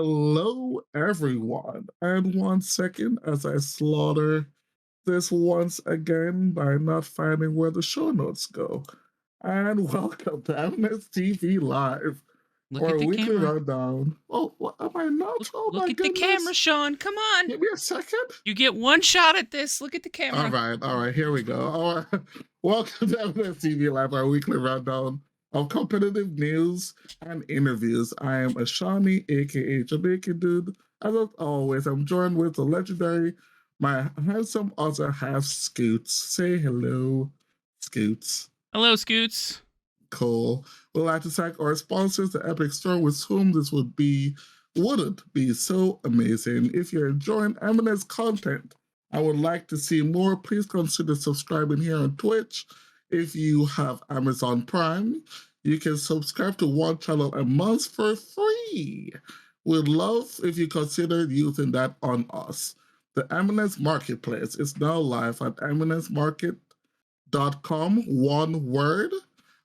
Hello, everyone, and 1 second as I slaughter this once again by not finding where the show notes go. And welcome to Eminence TV Live, Look or at a the weekly camera. rundown. Oh, what am I not? Oh Look my at the camera, goodness! Sean. Come on. Give me a second. You get one shot at this. Look at the camera. All right, here we go. All right. Welcome to Eminence TV Live, our weekly rundown of competitive news and interviews. I am Ashani, aka Jamaican Dude. As always, I'm joined with the legendary, my handsome other half, Scoots. Say hello, Scoots. Hello, Scoots. Cool. We'd like to thank our sponsors, the Epic Store, with whom this wouldn't be so amazing. If you're enjoying Eminence content I would like to see more, please consider subscribing here on Twitch. If you have Amazon Prime, you can subscribe to one channel a month for free. We'd love if you consider using that on us. The Eminence Marketplace is now live at eminencemarket.com, one word.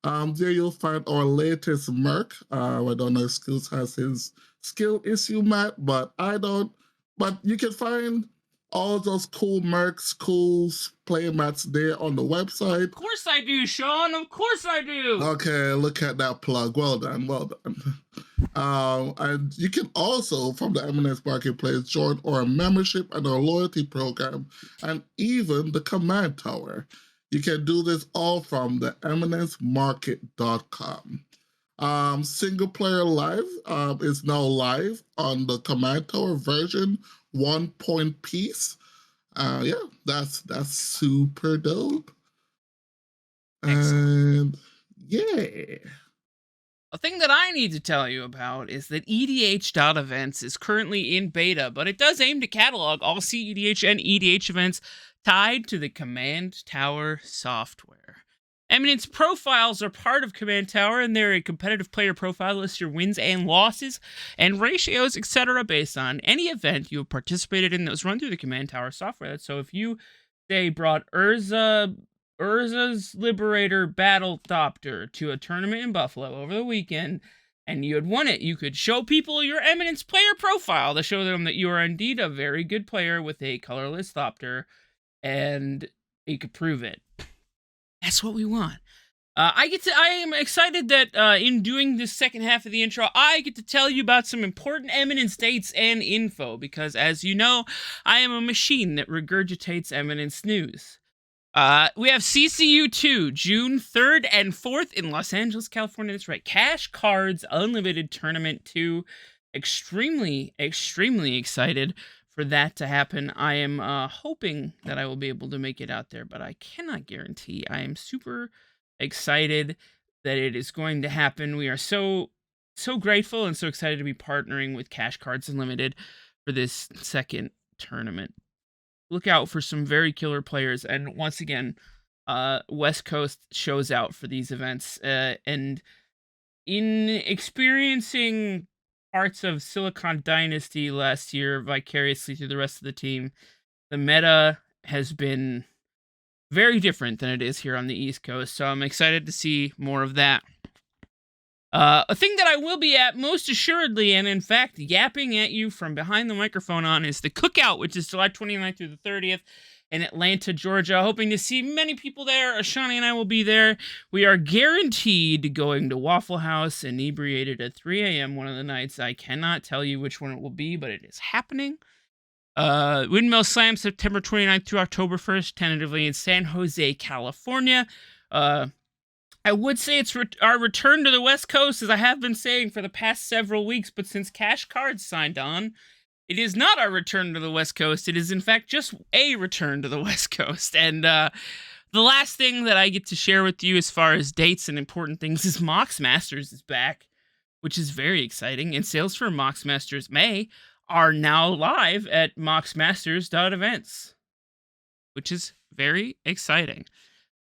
There you'll find our latest merc. I don't know if Skills has his skill issue, Matt, but I don't. But you can find all those cool mercs, cool play mats there on the website. Of course I do, Sean. Of course I do. Okay, look at that plug. Well done, well done. And you can also, from the Eminence Marketplace, join our membership and our loyalty program, and even the Command Tower. You can do this all from the eminencemarket.com. Single player live is now live on the Command Tower version 1 point piece. Yeah, that's super dope. Excellent. And yeah. A thing that I need to tell you about is that EDH.events is currently in beta, but it does aim to catalog all cEDH and EDH events tied to the Command Tower software. Eminence profiles are part of Command Tower, and they're a competitive player profile that lists your wins and losses and ratios, etc., based on any event you have participated in that was run through the Command Tower software. So if you, say, brought Urza's Liberator Battle Thopter to a tournament in Buffalo over the weekend, and you had won it, you could show people your Eminence player profile to show them that you are indeed a very good player with a colorless Thopter, and you could prove it. That's what we want. I am excited that in doing this second half of the intro, I get to tell you about some important Eminence dates and info, because as you know, I am a machine that regurgitates Eminence news. We have CCU 2, June 3rd and 4th in Los Angeles, California. That's right. Cash Cards Unlimited Tournament 2. Extremely, extremely excited for that to happen. I am hoping that I will be able to make it out there, but I cannot guarantee. I am super excited that it is going to happen. We are so grateful and so excited to be partnering with Cash Cards Unlimited for this second tournament. Look out for some very killer players, and once again, West Coast shows out for these events, and in experiencing parts of Silicon Dynasty last year vicariously through the rest of the team, the meta has been very different than it is here on the East Coast, so I'm excited to see more of that. A thing that I will be at most assuredly, and in fact yapping at you from behind the microphone on, is the Cookout, which is July 29th through the 30th in Atlanta, Georgia. Hoping to see many people there. Ashani and I will be there. We are guaranteed going to Waffle House, inebriated at 3 a.m. one of the nights. I cannot tell you which one it will be, but it is happening. Windmill Slam, September 29th through October 1st, tentatively in San Jose, California. I would say it's our return to the West Coast, as I have been saying for the past several weeks, but since Cash Cards signed on, it is not our return to the West Coast. It is, in fact, just a return to the West Coast. And the last thing that I get to share with you as far as dates and important things is Mox Masters is back, which is very exciting. And sales for Mox Masters May are now live at moxmasters.events, which is very exciting.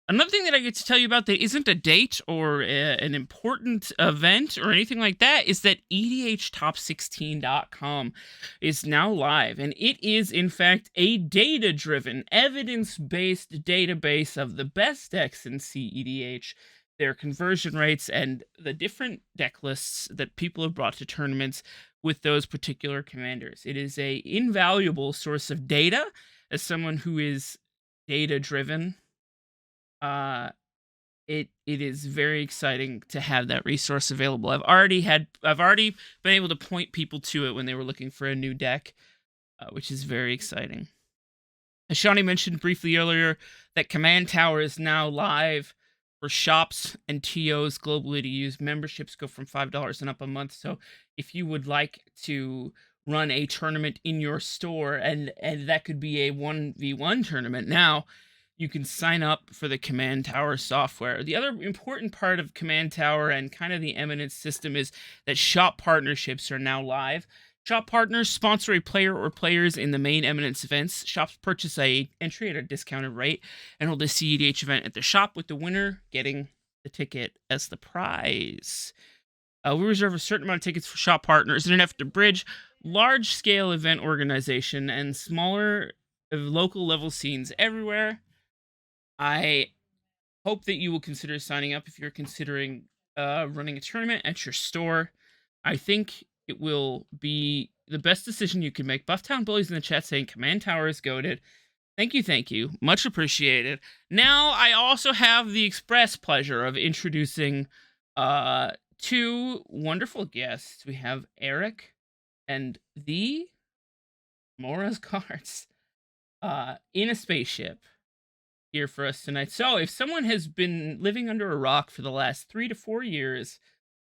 Another thing that I get to tell you about that isn't a date or an important event or anything like that is that EDHtop16.com is now live, and it is, in fact, a data-driven, evidence-based database of the best decks in cEDH their conversion rates and the different deck lists that people have brought to tournaments with those particular commanders. It is a invaluable source of data as someone who is data driven. Uh it is very exciting to have that resource available. I've already been able to point people to it when they were looking for a new deck, which is very exciting. As Shawnee mentioned briefly earlier, that Command Tower is now live for shops and TOs globally to use. Memberships go from $5 and up a month. So if you would like to run a tournament in your store, and that could be a 1v1 tournament now, you can sign up for the Command Tower software. The other important part of Command Tower and kind of the Eminence system is that shop partnerships are now live. Shop partners sponsor a player or players in the main Eminence events. Shops purchase a entry at a discounted rate and hold a cEDH event at the shop, with the winner getting the ticket as the prize. We reserve a certain amount of tickets for shop partners in an effort to bridge large-scale event organization and smaller local level scenes everywhere. I hope that you will consider signing up if you're considering running a tournament at your store. I think it will be the best decision you can make. Bufftown Bullies in the chat saying Command Tower is goated. Thank you, thank you. Much appreciated. Now, I also have the express pleasure of introducing two wonderful guests. We have Eric and the Mora's Cards in a spaceship here for us tonight. So, if someone has been living under a rock for the last 3 to 4 years,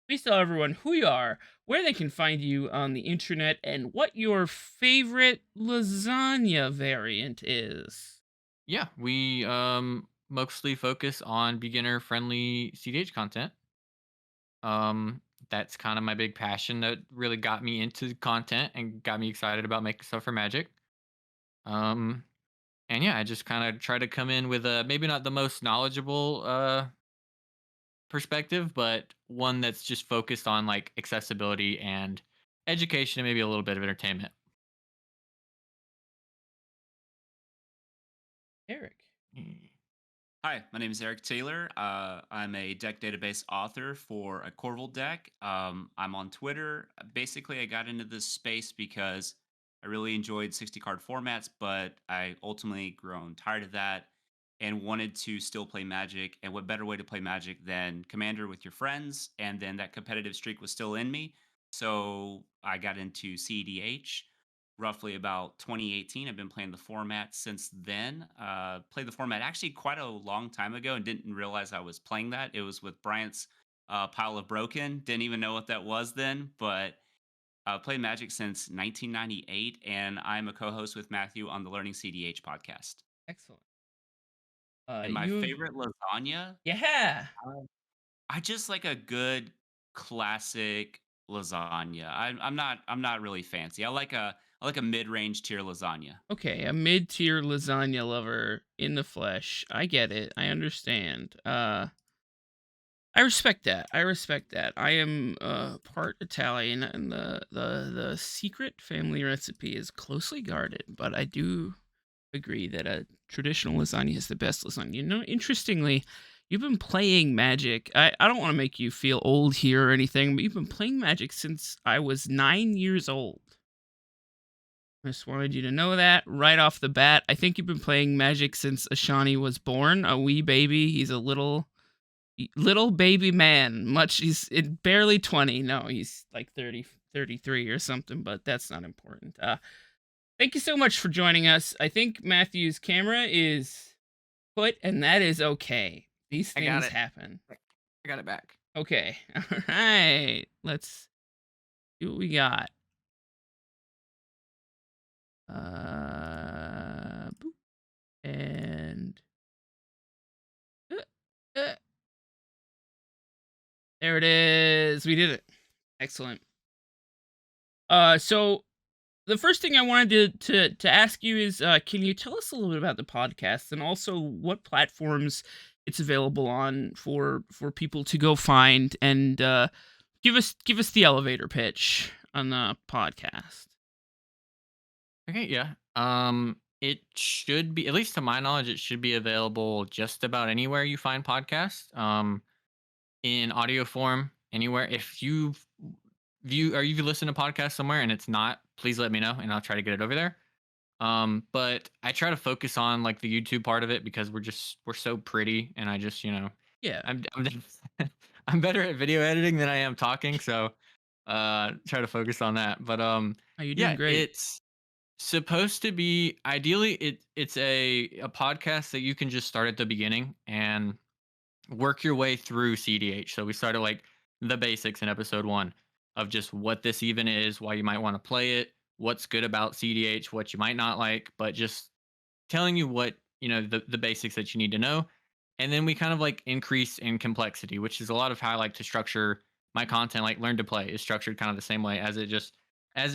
please tell everyone who you are, where they can find you on the internet, and what your favorite lasagna variant is. Yeah, we mostly focus on beginner friendly CDH content. Um that's kind of my big passion that really got me into content and got me excited about making stuff for Magic. Um and yeah, I just kind of try to come in with a maybe not the most knowledgeable perspective, but one that's just focused on like accessibility and education and maybe a little bit of entertainment. Eric. Mm. Hi, my name is Eric Taylor. I'm a deck database author for a Corval deck. I'm on Twitter. Basically, I got into this space because I really enjoyed 60 card formats, but I ultimately grown tired of that and wanted to still play Magic. And what better way to play Magic than Commander with your friends? And then that competitive streak was still in me. So I got into cEDH roughly about 2018. I've been playing the format since then. Played the format actually quite a long time ago and didn't realize I was playing that. It was with Bryant's Pile of Broken. Didn't even know what that was then, but played Magic since 1998, and I'm a co-host with Matthew on the Learning CDH podcast. Excellent. And my favorite lasagna, Yeah. I just like a good classic lasagna. I'm not really fancy. I like a mid-range tier lasagna. Okay, a mid-tier lasagna lover in the flesh. I get it. I understand. I respect that. I respect that. I am part Italian, and the secret family recipe is closely guarded, but I do agree that a traditional lasagna is the best lasagna. You know, interestingly, you've been playing Magic. I don't want to make you feel old here or anything, but you've been playing Magic since I was 9 years old. I just wanted you to know that right off the bat. I think you've been playing Magic since Ashani was born, a wee baby. He's a little baby man. He's barely 20. No, he's like 30, 33 or something, but that's not important. Thank you so much for joining us. I think Matthew's camera is put, and that is okay. These I got things it. happen. I got it back. Okay. All right. Let's see what we got. Boop. And uh, there it is. We did it. Excellent. So the first thing I wanted to ask you is, can you tell us a little bit about the podcast, and also what platforms it's available on for people to go find, and give us the elevator pitch on the podcast. Okay, yeah. It should be, at least to my knowledge, it should be available just about anywhere you find podcasts. in audio form anywhere. If you view or you listen to podcasts somewhere and it's not, please let me know and I'll try to get it over there. But I try to focus on like the YouTube part of it because we're so pretty, and I just Yeah. I'm I'm better at video editing than I am talking, so try to focus on that. But Oh, you're doing yeah, great. it's supposed to be ideally it's a podcast that you can just start at the beginning and work your way through CDH. So we started like the basics in episode 1 of just what this even is, why you might want to play it, what's good about CDH, what you might not like, but just telling you what, the basics that you need to know. And then we kind of like increase in complexity, which is a lot of how I like to structure my content. Like Learn to Play is structured kind of the same way. As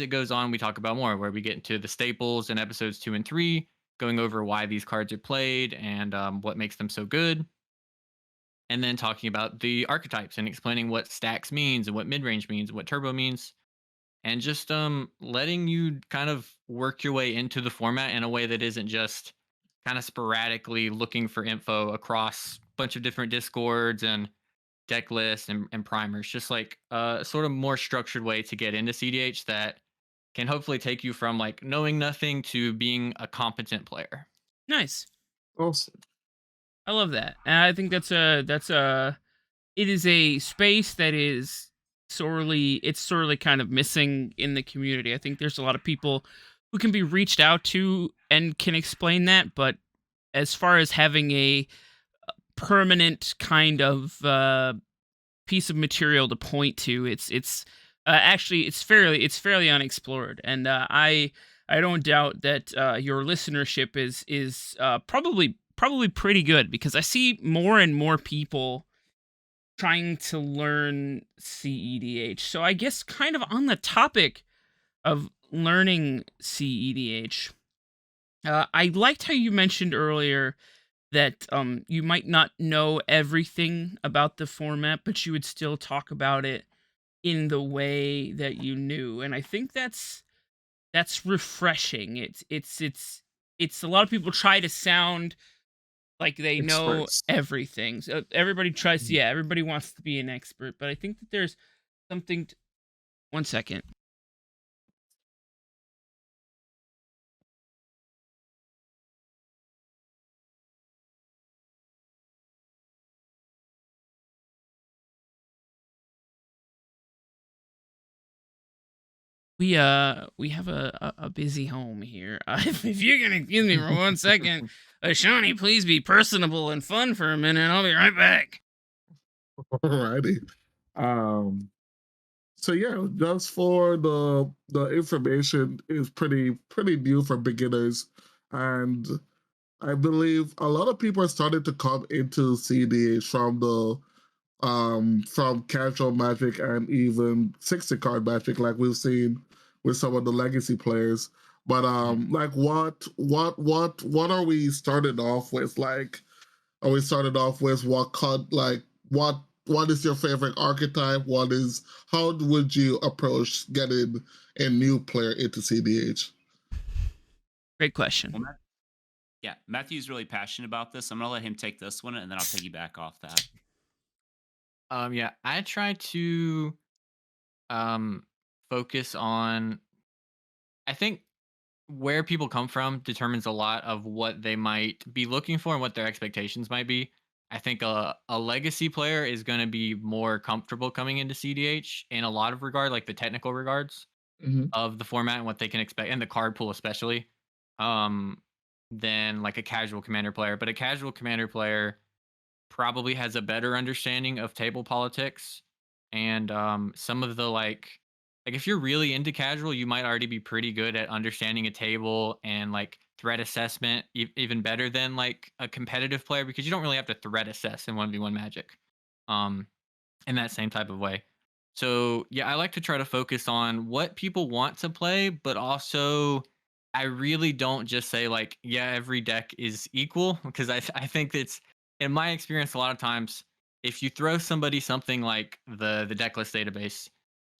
it goes on, we talk about more, where we get into the staples in episodes 2 and 3, going over why these cards are played and what makes them so good, and then talking about the archetypes and explaining what stacks means and what mid-range means and what turbo means, and just letting you kind of work your way into the format in a way that isn't just kind of sporadically looking for info across a bunch of different discords and deck lists and primers. Just like a sort of more structured way to get into CDH that can hopefully take you from like knowing nothing to being a competent player. Nice. Awesome. I love that. And I think it is a space that is sorely kind of missing in the community. I think there's a lot of people who can be reached out to and can explain that, but as far as having a permanent kind of piece of material to point to, actually it's fairly unexplored, and I don't doubt that your listenership is probably pretty good, because I see more and more people trying to learn cEDH. So I guess kind of on the topic of learning cEDH, I liked how you mentioned earlier that you might not know everything about the format, but you would still talk about it in the way that you knew. And I think that's refreshing. It's a lot of people try to sound like they know Experts. everything. So everybody tries to, yeah, everybody wants to be an expert, but I think that there's something t 1 second. We have a busy home here. If you can excuse me for 1 second, Shawnee, please be personable and fun for a minute. I'll be right back. Alrighty. Um, so yeah, just for the information is pretty new for beginners, and I believe a lot of people are starting to come into CDH from casual magic and even 60 card magic, like we've seen with some of the legacy players. But like what are we started off with? Like, are we started off with what card, like what is your favorite archetype? How would you approach getting a new player into CDH? Great question. Well, yeah, Matthew's really passionate about this. I'm gonna let him take this one, and then I'll piggyback off that. Yeah, I try to um focus on, I think where people come from determines a lot of what they might be looking for and what their expectations might be. I think a legacy player is going to be more comfortable coming into CDH in a lot of regard, like the technical regards Mhm. of the format and what they can expect, and the card pool especially, um, than like a casual commander player. But a casual commander player probably has a better understanding of table politics and some of the like if you're really into casual, you might already be pretty good at understanding a table and like threat assessment, even better than like a competitive player, because you don't really have to threat assess in 1v1 magic um in that same type of way. So yeah, I like to try to focus on what people want to play, but also I really don't just say like, yeah, every deck is equal, because I think it's, in my experience, a lot of times if you throw somebody something like the deck list database,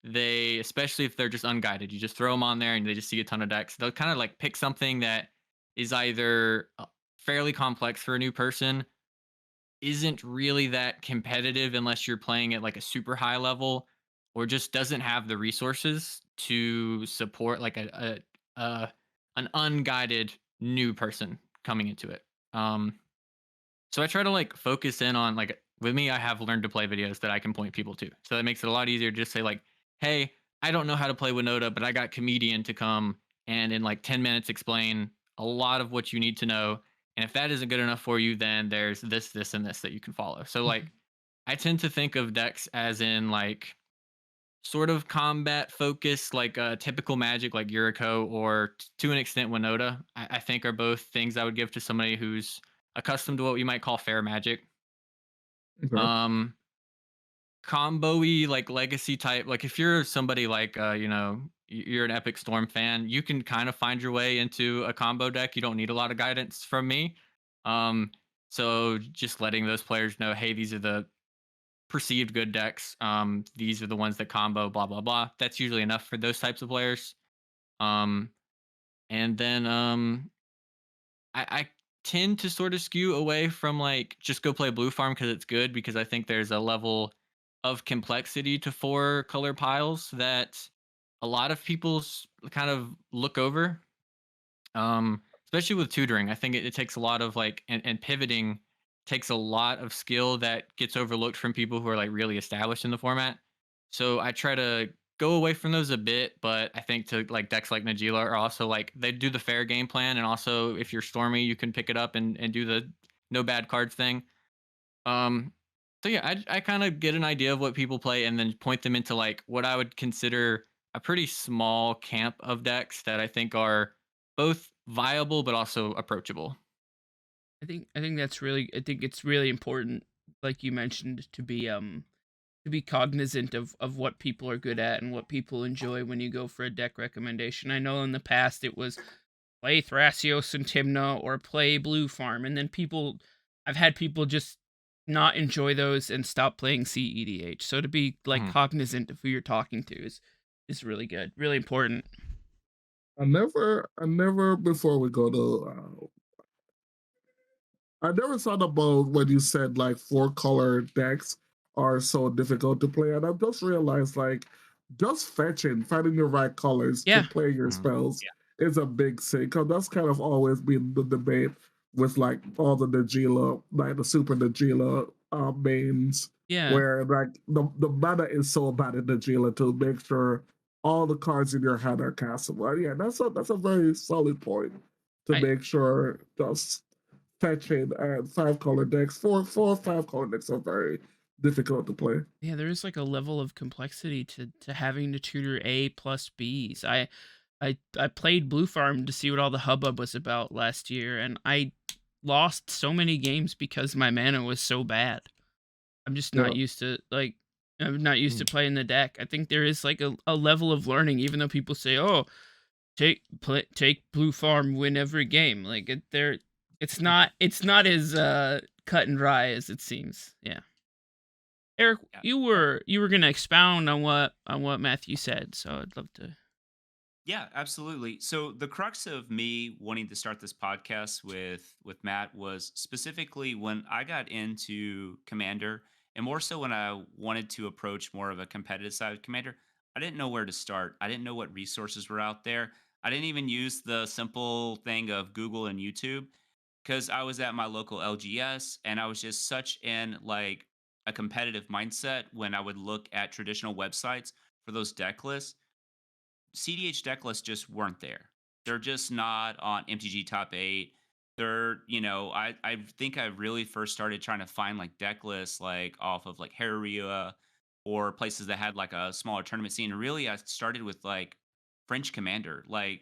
they, especially if they're just unguided, you just throw them on there and they just see a ton of decks. They'll kind of like pick something that is either fairly complex for a new person, isn't really that competitive unless you're playing at like a super high level, or just doesn't have the resources to support like a an unguided new person coming into it. So I try to like focus in on like, with me, I have learned to play videos that I can point people to. So that makes it a lot easier to just say like, hey, I don't know how to play Winota, but I got comedian to come and in like 10 minutes explain a lot of what you need to know. And if that isn't good enough for you, then there's this, this, and this that you can follow. So like I tend to think of decks as in like sort of combat focused, like typical Magic, like Yuriko, or to an extent Winota. I think are both things I would give to somebody who's accustomed to what we might call fair Magic. Okay. Um, combo-y, like legacy type. Like if you're somebody like you're an Epic Storm fan, you can kind of find your way into a combo deck. You don't need a lot of guidance from me. Um, so just letting those players know, hey, these are the perceived good decks. These are the ones that combo, blah blah blah. That's usually enough for those types of players. Um, and then I tend to sort of skew away from like just go play blue farm because it's good, because I think there's a level of complexity to four color piles that a lot of people kind of look over. Especially with tutoring, I think it takes a lot of like, and pivoting takes a lot of skill that gets overlooked from people who are like really established in the format. So I try to go away from those a bit, but I think to like decks like Najila are also like, they do the fair game plan, and also if you're Stormy, you can pick it up and do the no bad cards thing. Um, so yeah, I kind of get an idea of what people play and then point them into like what I would consider a pretty small camp of decks that I think are both viable but also approachable. I think that's really I think it's really important, like you mentioned, to be cognizant of what people are good at and what people enjoy when you go for a deck recommendation. I know in the past it was play Thrasios and Timna or play Blue Farm, and then I've had people just not enjoy those and stop playing cEDH. So to be like Mhm. cognizant of who you're talking to is really good, really important. I never before we go to I never thought about when you said like four color decks are so difficult to play, and I've just realized like just fetching, finding the right colors to Yeah, play your Mhm. spells is a big thing. Because that's kind of always been the debate with like all the Najila, like the Super Najila mains, yeah. where like the meta is so bad in Najila to make sure all the cards in your hand are castable. Yeah, that's a very solid point to I make sure just fetching and five color decks. Four or five color decks are very difficult to play. Yeah, there is like a level of complexity to having to tutor A plus Bs. I played Blue Farm to see what all the hubbub was about last year, and I lost so many games because my mana was so bad. I'm just Yeah. not used to like I'm not used to Mm. playing the deck. I think there is like a level of learning, even though people say, "Oh, take Blue Farm, win every game." Like it's not as cut and dry as it seems. Yeah. Eric, Yeah. you were gonna expound on what Matthew said, so I'd love to. Yeah, absolutely. So the crux of me wanting to start this podcast with Matt was specifically when I got into Commander, and more so when I wanted to approach more of a competitive side of Commander. I didn't know where to start. I didn't know what resources were out there. I didn't even use the simple thing of Google and YouTube because I was at my local LGS and I was just such in like a competitive mindset when I would look at traditional websites for those deck lists. CDH deck lists just weren't there. They're just not on MTG top eight. I think I really first started trying to find like deck lists like off of like Heria or places that had like a smaller tournament scene. And really, I started with like French Commander. Like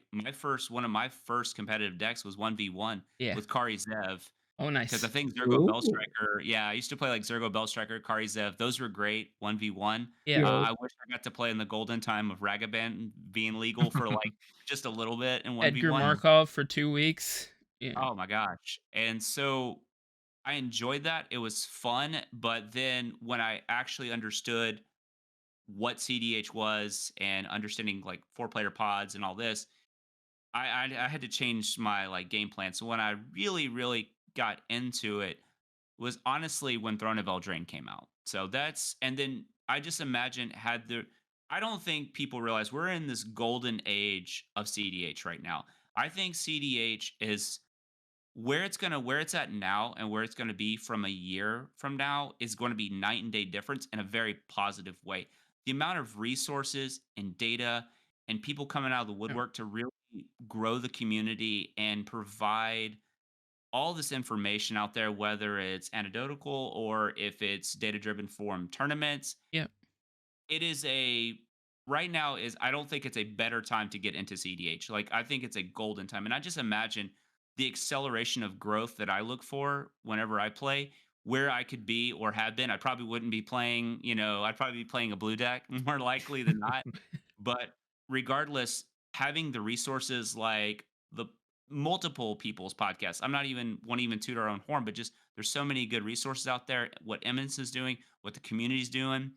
one of my first competitive decks was 1v1 Yeah. with Kari Zev. Oh, Because I nice. think Zergo Ooh, Bellstriker, yeah, I used to play like Zergo Bellstriker, Kari Zev. Those were great 1v1. Yeah. yeah. I wish I got to play in the golden time of Ragavan being legal for like just a little bit in Edgar 1v1. Mhm. Markov for 2 weeks. Yeah. Oh my gosh. And so I enjoyed that. It was fun. But then when I actually understood what CDH was and understanding like four player pods and all this, I had to change my like game plan. So when I really, really got into it, was honestly when Throne of Eldraine came out. So that's, and then I just imagine had the, I don't think people realize we're in this golden age of CDH right now. I think CDH is where it's at now and where it's going to be from a year from now is going to be night and day difference in a very positive way. The amount of resources and data and people coming out of the Yeah. woodwork to really grow the community and provide all this information out there, whether it's anecdotal or if it's data driven form tournaments, Yeah. it is a right now is I don't think it's a better time to get into CDH. Like I think it's a golden time. And I just imagine the acceleration of growth that I look for whenever I play, where I could be or have been. I probably wouldn't be playing, I'd probably be playing a blue deck more likely than not. But regardless, having the resources like the multiple people's podcasts. I'm not even want to even toot our own horn, but just there's so many good resources out there. What Eminence is doing, what the community's doing,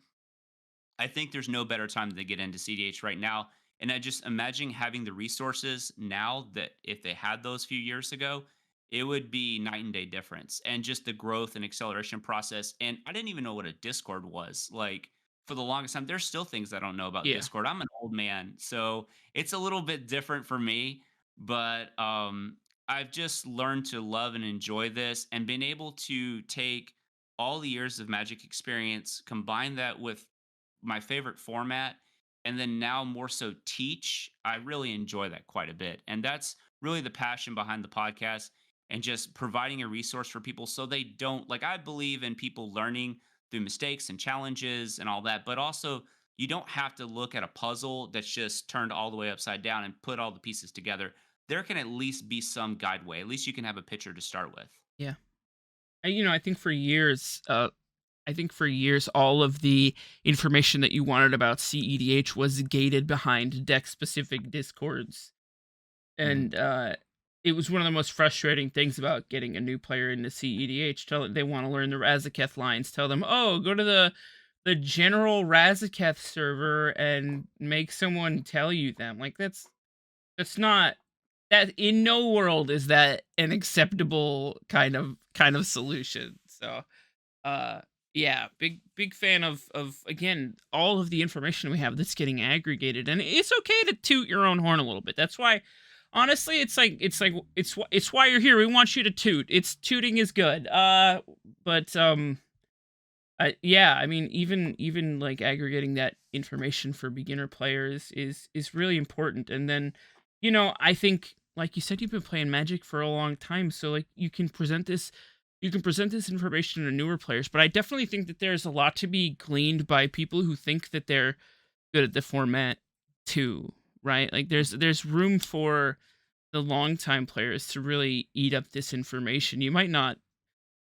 I think there's no better time to get into CDH right now. And I just imagine having the resources now that if they had those few years ago, it would be night and day difference. And just the growth and acceleration process. And I didn't even know what a Discord was. Like for the longest time, there's still things I don't know about Yeah. Discord. I'm an old man, so it's a little bit different for me. But I've just learned to love and enjoy this and been able to take all the years of Magic experience, combine that with my favorite format, and then now more so teach. I really enjoy that quite a bit. And that's really the passion behind the podcast and just providing a resource for people so they don't, like, I believe in people learning through mistakes and challenges and all that, but also you don't have to look at a puzzle that's just turned all the way upside down and put all the pieces together. There can at least be some guide way. At least you can have a picture to start with. Yeah. I think for years, all of the information that you wanted about cEDH was gated behind deck-specific discords, Mhm. and it was one of the most frustrating things about getting a new player into cEDH. Tell them they want to learn the Razaketh lines. Tell them, oh, go to the general Razaketh server and make someone tell you them. Like that's not that in no world is that an acceptable kind of solution. So yeah, big fan of again all of the information we have that's getting aggregated, and it's okay to toot your own horn a little bit. That's why honestly it's why you're here. We want you to toot. It's tooting is good. But yeah, I mean, even like aggregating that information for beginner players is really important. And then, I think, like you said, you've been playing Magic for a long time, so like you can present this information to newer players. But I definitely think that there's a lot to be gleaned by people who think that they're good at the format too, right? Like there's room for the longtime players to really eat up this information. You might not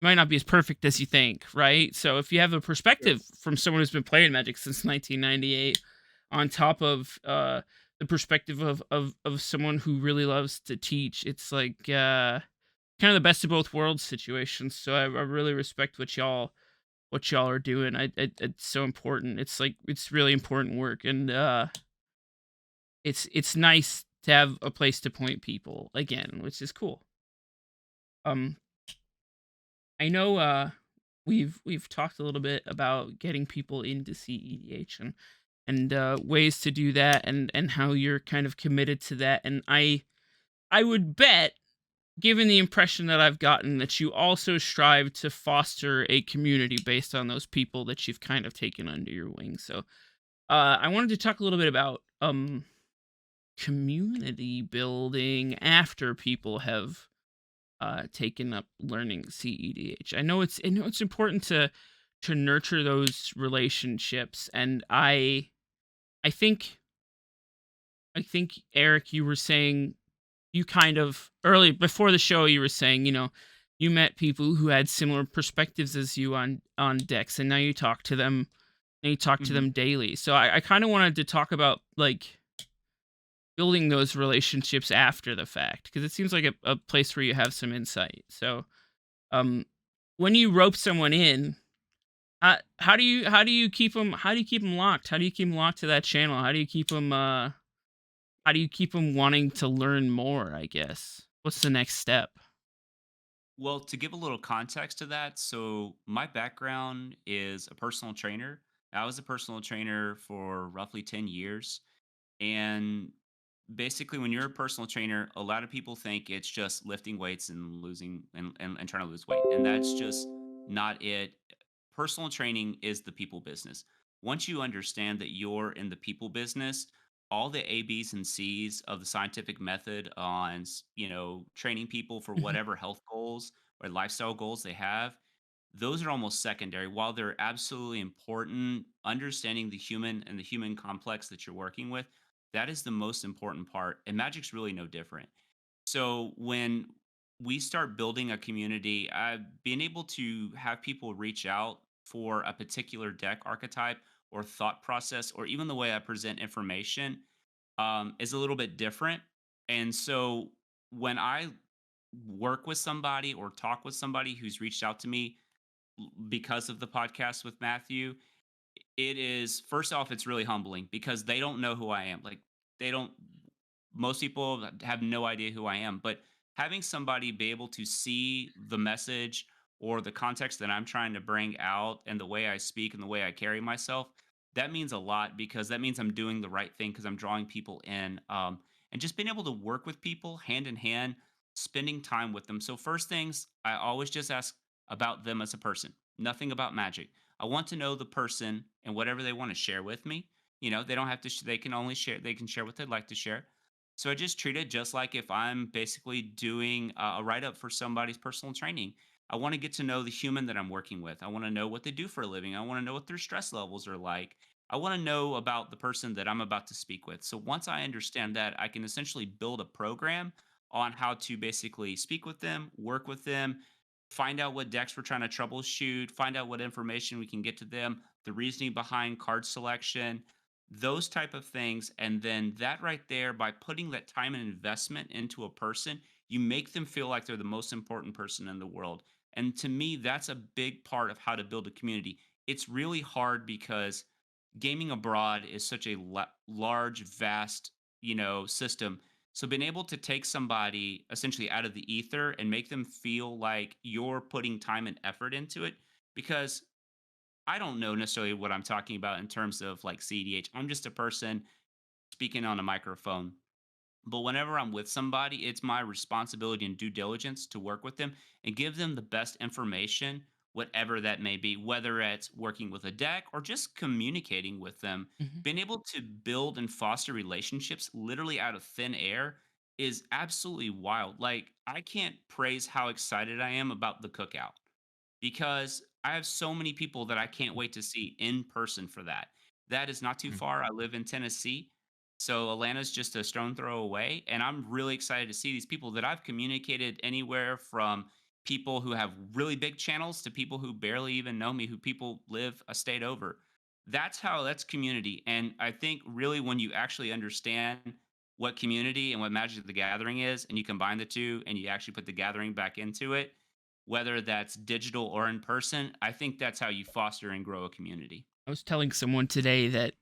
be as perfect as you think, right? So if you have a perspective from someone who's been playing Magic since 1998, on top of the perspective of someone who really loves to teach, it's like kind of the best of both worlds situation. So I really respect what y'all are doing. It's so important. It's like it's really important work, and it's nice to have a place to point people again, which is cool. Um, I know we've talked a little bit about getting people into cEDH and ways to do that and how you're kind of committed to that. And I would bet, given the impression that I've gotten, that you also strive to foster a community based on those people that you've kind of taken under your wing. So I wanted to talk a little bit about community building after people have taken up learning cEDH. I know it's important to nurture those relationships, and I think Eric, you were saying you kind of early before the show you were saying you met people who had similar perspectives as you on decks, and now you talk to them Mhm. daily. So I kind of wanted to talk about like building those relationships after the fact, because it seems like a place where you have some insight. So um when you rope someone in, how do you keep them locked? How do you keep them locked to that channel? How do you keep them wanting to learn more, I guess? What's the next step? Well, to give a little context to that, so my background is a personal trainer. I was a personal trainer for roughly 10 years. And basically, when you're a personal trainer, a lot of people think it's just lifting weights and losing and trying to lose weight. And that's just not it. Personal training is the people business. Once you understand that you're in the people business, all the A, B's, and C's of the scientific method on, training people for Mhm. whatever health goals or lifestyle goals they have, those are almost secondary. While they're absolutely important, understanding the human and the human complex that you're working with, that is the most important part. And Magic's really no different. So when we start building a community, being able to have people reach out for a particular deck archetype or thought process, or even the way I present information, is a little bit different. And so when I work with somebody or talk with somebody who's reached out to me because of the podcast with Matthew, it is first off, it's really humbling because they don't know who I am. Like they don't most people have no idea who I am, but having somebody be able to see the message or the context that I'm trying to bring out and the way I speak and the way I carry myself, that means a lot because that means I'm doing the right thing because I'm drawing people in. And just being able to work with people hand in hand, spending time with them. So, first things, I always just ask about them as a person, nothing about magic. I want to know the person and whatever they want to share with me. They don't have to, they can only share, they can share what they'd like to share. So I just treat it just like if I'm basically doing a write up for somebody's personal training. I want to get to know the human that I'm working with. I want to know what they do for a living. I want to know what their stress levels are like. I want to know about the person that I'm about to speak with. So once I understand that, I can essentially build a program on how to basically speak with them, work with them, find out what decks we're trying to troubleshoot, find out what information we can get to them, the reasoning behind card selection, those type of things. And then that right there, by putting that time and investment into a person, you make them feel like they're the most important person in the world. And to me, that's a big part of how to build a community. It's really hard because gaming abroad is such a large, vast, system. So being able to take somebody essentially out of the ether and make them feel like you're putting time and effort into it, because I don't know necessarily what I'm talking about in terms of like cEDH. I'm just a person speaking on a microphone. But whenever I'm with somebody, it's my responsibility and due diligence to work with them and give them the best information, whatever that may be, whether it's working with a deck or just communicating with them. Mhm. Being able to build and foster relationships literally out of thin air is absolutely wild. Like, I can't praise how excited I am about the cookout because I have so many people that I can't wait to see in person for that. That is not too Mm. far. I live in Tennessee. So Atlanta's just a stone throw away. And I'm really excited to see these people that I've communicated anywhere from people who have really big channels to people who barely even know me, who people live a state over. That's community. And I think really when you actually understand what community and what Magic the Gathering is, and you combine the two and you actually put the gathering back into it, whether that's digital or in person, I think that's how you foster and grow a community. I was telling someone today that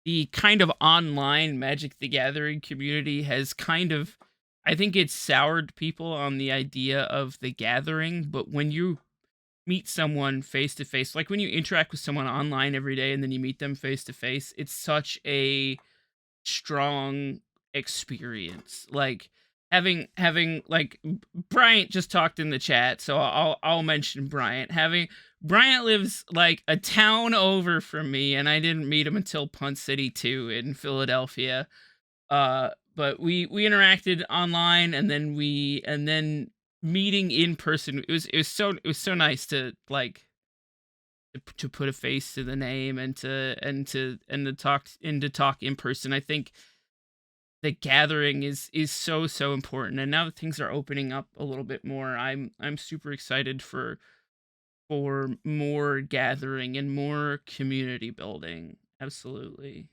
the kind of online Magic the Gathering community has kind of, I think it's soured people on the idea of the gathering, but when you meet someone face to face, like when you interact with someone online every day and then you meet them face to face, it's such a strong experience. Like having like Bryant just talked in the chat, so I'll mention Bryant. Having Bryant lives like a town over from me, and I didn't meet him until Punt City 2 in Philadelphia. But we interacted online, and then meeting in person. It was so nice to like to put a face to the name and to talk in person. I think the gathering is so important, and now that things are opening up a little bit more, I'm super excited for more gathering and more community building. Absolutely.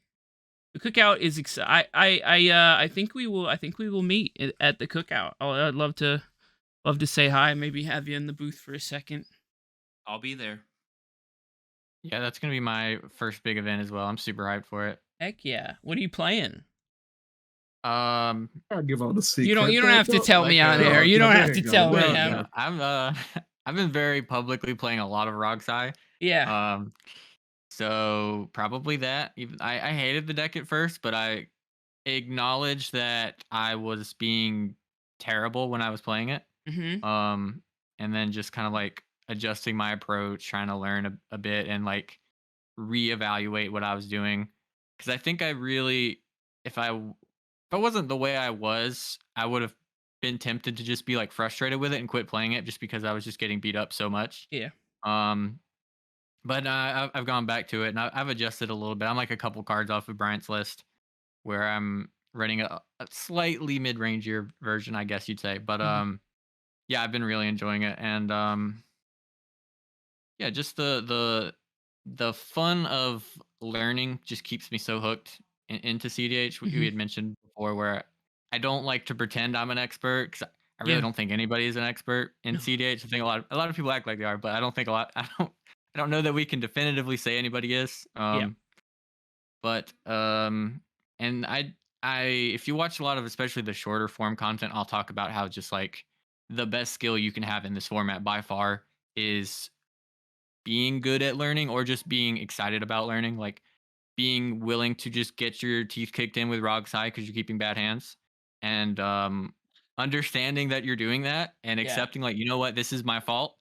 The cookout is I think we will meet at the cookout. I'd love to say hi, maybe have you in the booth for a second. I'll be there. Yeah, that's gonna be my first big event as well. I'm super hyped for it. Heck yeah. What are you playing? I'll give out the You don't secret. you don't have to tell me Like, on air. You No, don't there have you to go. tell There me. you no, go. I've been very publicly playing a lot of Rogsai. Yeah. Um, so probably that. Even I hated the deck at first, but I acknowledged that I was being terrible when I was playing it. Mm-hmm. Um, and then just kind of like adjusting my approach, trying to learn a bit and like reevaluate what I was doing. Because I think I really, if I wasn't the way I was, I would have been tempted to just be like frustrated with it and quit playing it just because I was just getting beat up so much. Yeah. Um, but I've gone back to it and I've adjusted a little bit. I'm like a couple cards off of Bryant's list where I'm running a slightly mid-rangier version, I guess you'd say. But Mhm. yeah, I've been really enjoying it, and yeah, just the fun of learning just keeps me so hooked into CDH. We Mhm. had mentioned before where I don't like to pretend I'm an expert because I really Yeah. don't think anybody is an expert in No. CDH. I think a lot of people act like they are, but I don't think a lot. I don't know that we can definitively say anybody is. Yeah. But and I if you watch a lot of especially the shorter form content, I'll talk about how just like the best skill you can have in this format by far is being good at learning or just being excited about learning, like being willing to just get your teeth kicked in with Rogsai because you're keeping bad hands, and understanding that you're doing that and Yeah. accepting like, you know what, this is my fault,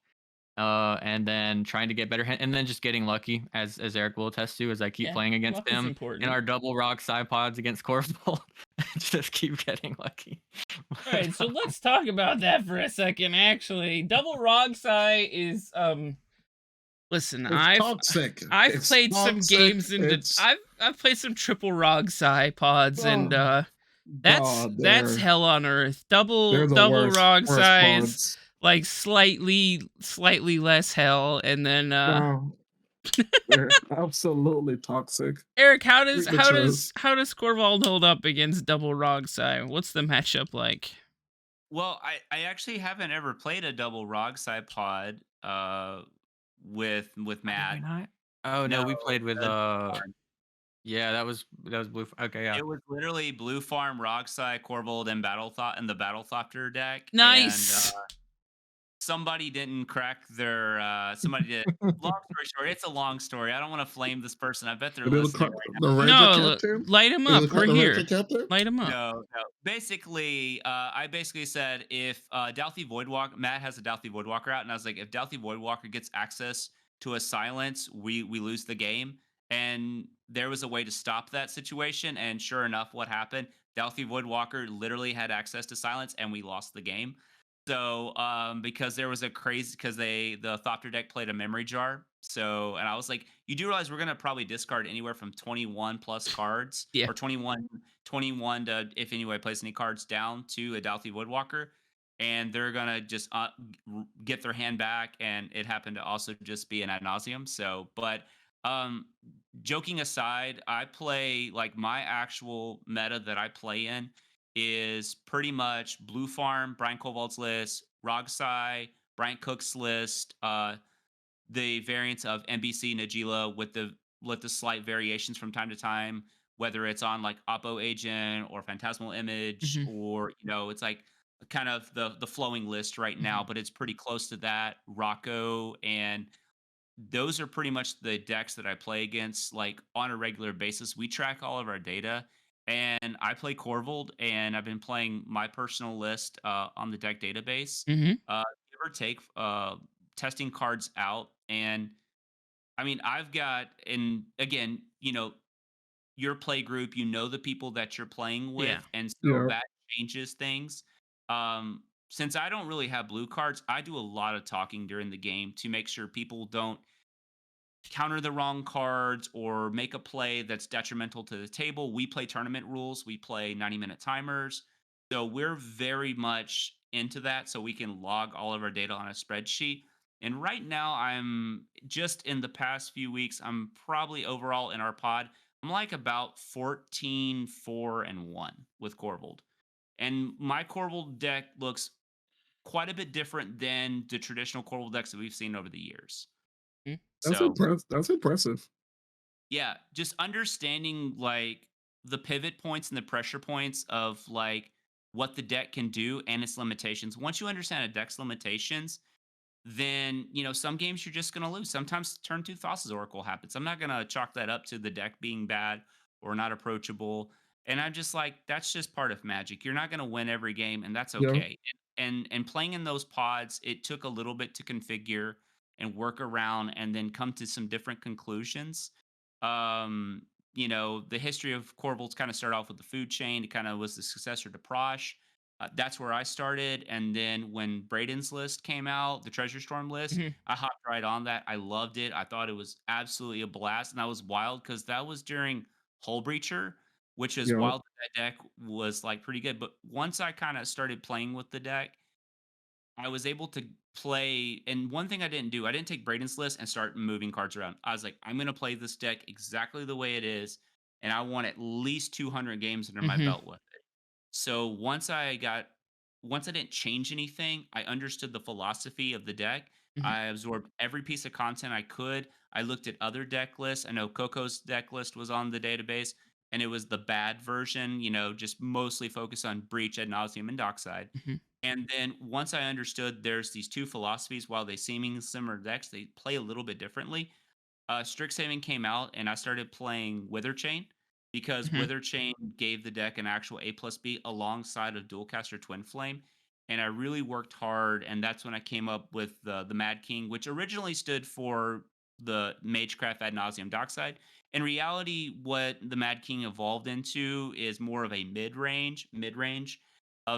and then trying to get better, and then just getting lucky, as Eric will attest to, as I keep Yeah. playing against Luck is him in important. our double Rogsai pods against Corval. Just keep getting lucky. All But, right, so let's talk about that for a second. Actually, double Rogsai is Listen, It's I've toxic. I've It's played some toxic. games into It's I've played some triple Rogsai pods, and oh God. that's hell on earth. They're the Double worst Rogsai is pods. like slightly less hell, and then Wow. They're absolutely toxic. Eric, Signatures. how does Corvald hold up against double Rogsai? What's the matchup like? Well, I actually haven't ever played a double Rogsai pod with oh, did we Matt. not? Oh no, No, we played with the yeah, that was blue. Okay, yeah. it was literally Blue Farm, Rogsai, Corvold, and Battle Thought and the Battle Thopter deck. And Nice. somebody didn't crack their somebody did. Long story short, it's a long story. I don't want to flame this person. I bet they're It is listening right the Ranger No, captain. light him Is up. it We're the Ranger here. captain? Light him up. now. No. Basically, I basically said if Dalthy Voidwalker, Matt has a Dalthy Voidwalker out, and I was like, if Dalthy Voidwalker gets access to a silence, we lose the game. And there was a way to stop that situation. And sure enough, what happened? Dalthy Voidwalker literally had access to silence, and we lost the game. So, because there was a crazy because the Thopter deck played a memory jar. So, and I was like, you do realize we're gonna probably discard anywhere from 21 plus cards Yeah. or 21 to if anybody plays any cards down to a Dalthy Woodwalker, and they're gonna just get their hand back. And it happened to also just be an ad nauseum. So, but um, joking aside, I play like my actual meta that I play in is pretty much Blue Farm, Brian Koval's list, Rogsai, Brian Cook's list, the variants of NBC Najila with the slight variations from time to time, whether it's on like Oppo Agent or Phantasmal Image, Mhm. or it's like kind of the flowing list right now, Mhm. but it's pretty close to that. Rocco, and those are pretty much the decks that I play against like on a regular basis. We track all of our data, and I play Corvold, and I've been playing my personal list on the deck database, Mhm. give or take, testing cards out. And I mean, I've got, and again, your play group, the people that you're playing Yeah. with, and so Yeah. that changes things. Since I don't really have blue cards, I do a lot of talking during the game to make sure people don't counter the wrong cards or make a play that's detrimental to the table. We play tournament rules, we play 90-minute timers. So we're very much into that so we can log all of our data on a spreadsheet. And right now, I'm just in the past few weeks, I'm probably overall in our pod, I'm like about 14, 4, and 1 with Corvold. And my Corvold deck looks quite a bit different than the traditional Corvold decks that we've seen over the years. Mhm. That's So impressive. That's impressive. yeah, just understanding like the pivot points and the pressure points of like what the deck can do and its limitations. Once you understand a deck's limitations, then some games you're just going to lose. Sometimes turn two Thassa's Oracle happens. I'm not going to chalk that up to the deck being bad or not approachable. And I'm just like, that's just part of Magic. You're not going to win every game, and that's Yeah. okay. And playing in those pods, it took a little bit to configure and work around, and then come to some different conclusions. Um, the history of Corval's kind of started off with the food chain. It kind of was the successor to Prosh. That's where I started. And then when Braden's list came out, the Treasure Storm list, Mhm. I hopped right on that. I loved it. I thought it was absolutely a blast. And I was wild because that was during Hull Breacher, which is Yeah. wild. That deck was like pretty good. But once I kind of started playing with the deck, I was able to play. And one thing I didn't do, I didn't take Braden's list and start moving cards around. I was like, I'm going to play this deck exactly the way it is. And I want at least 200 games under my Mhm. belt with it. So once I didn't change anything, I understood the philosophy of the deck. Mhm. I absorbed every piece of content I could. I looked at other deck lists. I know Coco's deck list was on the database, and it was the bad version, just mostly focused on Breach, Ad Nauseam, and Dockside. Mhm. And then once I understood there's these two philosophies, while they seeming similar decks, they play a little bit differently. Strixhaven came out, and I started playing Wither Chain because Mhm. Wither Chain gave the deck an actual A plus B alongside of Dualcaster Twin Flame. And I really worked hard, and that's when I came up with the Mad King, which originally stood for the Magecraft Ad Nauseam Dockside. In reality, what the Mad King evolved into is more of a mid-range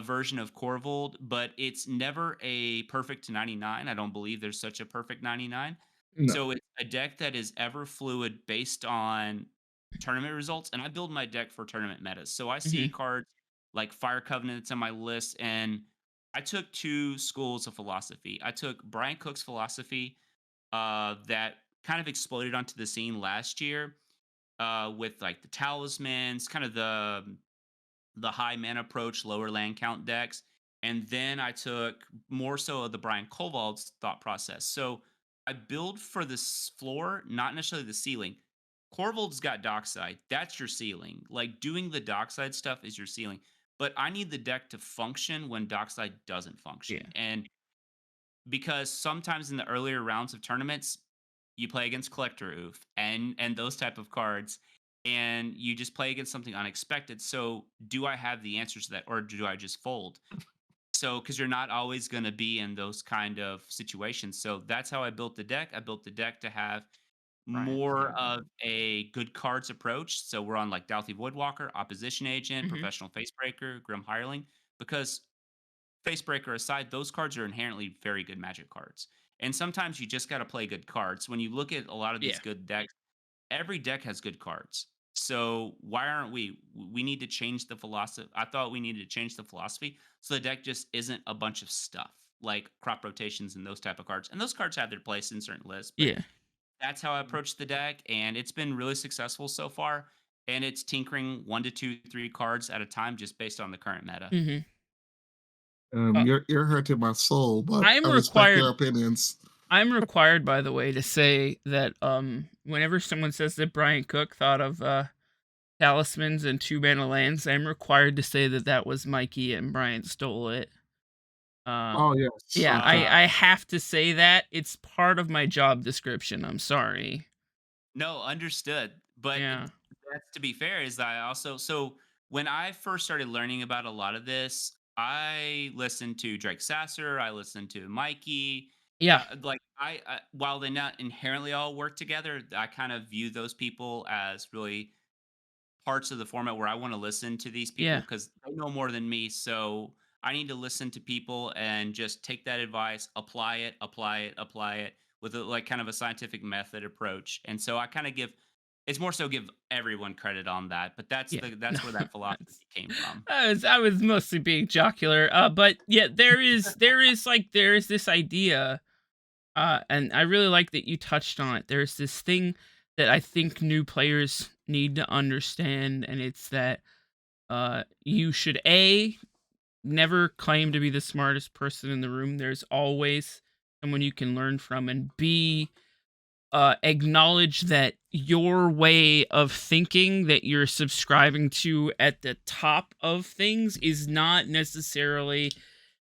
version of Corvold, but it's never a perfect 99. I don't believe there's such a perfect 99. No. So it's a deck that is ever fluid based on tournament results, and I build my deck for tournament metas. So I see Mhm. cards like Fire Covenant that's on my list, and I took two schools of philosophy. I took Brian Cook's philosophy that kind of exploded onto the scene last year with like the talismans, kind of the high mana approach, lower land count decks. And then I took more so of the Brian Koval's thought process. So I build for this floor, not necessarily the ceiling. Corvold's got dockside. That's your ceiling. Like doing the dockside stuff is your ceiling. But I need the deck to function when dockside doesn't Yeah. function. And because sometimes in the earlier rounds of tournaments, you play against Collector Oof and those type of cards, and you just play against something unexpected. So, do I have the answers to that, or do I just fold? So, because you're not always going to be in those kind of situations. So that's how I built the deck. I built the deck to have Brian's more good. of a good cards approach. So we're on like Douthie Voidwalker, Opposition Agent, Mhm. Professional Facebreaker, Grim Hireling, because Facebreaker aside, those cards are inherently very good Magic cards. And sometimes you just got to play good cards. When you look at a lot of these Yeah. good decks, every deck has good cards. So why aren't we? We need to change the philosophy. I thought we needed to change the philosophy so the deck just isn't a bunch of stuff like crop rotations and those type of cards. And those cards have their place in certain lists, but Yeah. that's how I Mhm. approach the deck, and it's been really successful so far. And it's tinkering 1 to 2, 3 cards at a time, just based on the current meta. Mhm. Uh, You're hurting my soul, but I I'm respect your required opinions. I'm required, by the way, to say that whenever someone says that Brian Cook thought of talismans and two mana lands, I'm required to say that that was Mikey and Brian stole it. Uh Oh yes. yeah, Okay. I have to say that. It's part of my job description. I'm sorry. No, understood. But Yeah. that's to be fair. Is I also so when I first started learning about a lot of this, I listened to Drake Sasser. I listened to Mikey. Yeah. Like while they not inherently all work together, I kind of view those people as really parts of the format where I want to listen to these people Yeah. because they know more than me. So I need to listen to people and just take that advice, apply it with like kind of a scientific method approach. And so I kind of give it's more so give everyone credit on that, but Yeah. No. that's where that philosophy That's came from. I was mostly being jocular. But yeah, there is this idea. And I really like that you touched on it. There's this thing that I think new players need to understand, and it's that you should never claim to be the smartest person in the room. There's always someone you can learn from, and B, acknowledge that your way of thinking that you're subscribing to at the top of things is not necessarily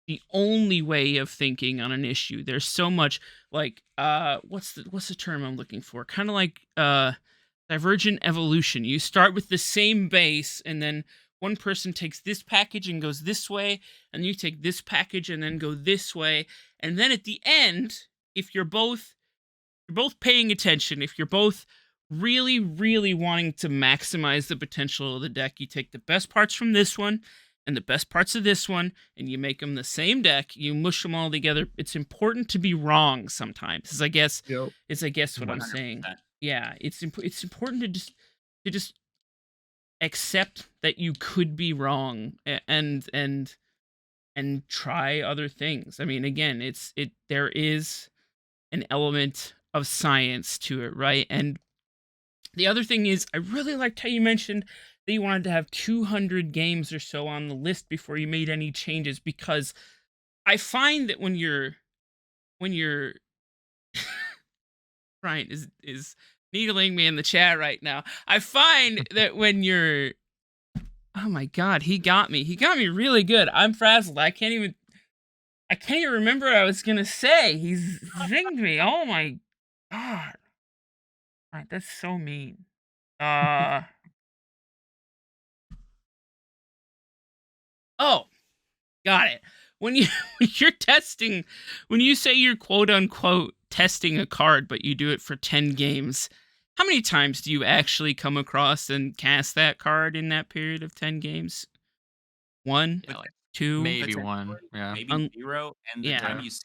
the only way of thinking on an issue. There's so much like what's the term I'm looking for? Kind of like divergent evolution. You start with the same base, and then one person takes this package and goes this way, and you take this package and then go this way, and then at the end, if you're both paying attention, if you're both really, really wanting to maximize the potential of the deck, you take the best parts from this one and the best parts of this one, and you make them the same deck. You mush them all together. It's important to be wrong sometimes. Is I guess Yep. what I'm saying. 100%. Yeah, it's important to just accept that you could be wrong and try other things. I mean, again, there is an element of science to it, right? And the other thing is, I really liked how you mentioned that you wanted to have 200 games or so on the list before you made any changes, because I find that when you're Brian is needling me in the chat right now. I find that when you're oh my god, he got me really good. I'm frazzled. I can't even remember what I was gonna say. He's zinged me. Oh my god. Right, that's so mean. Oh, got it. When you're testing, when you say you're quote unquote testing a card, but you do it for 10 games, how many times do you actually come across and cast that card in that period of 10 games? One, Yeah, like two, maybe Potentially, one. Yeah. maybe 0, and the time yeah, you see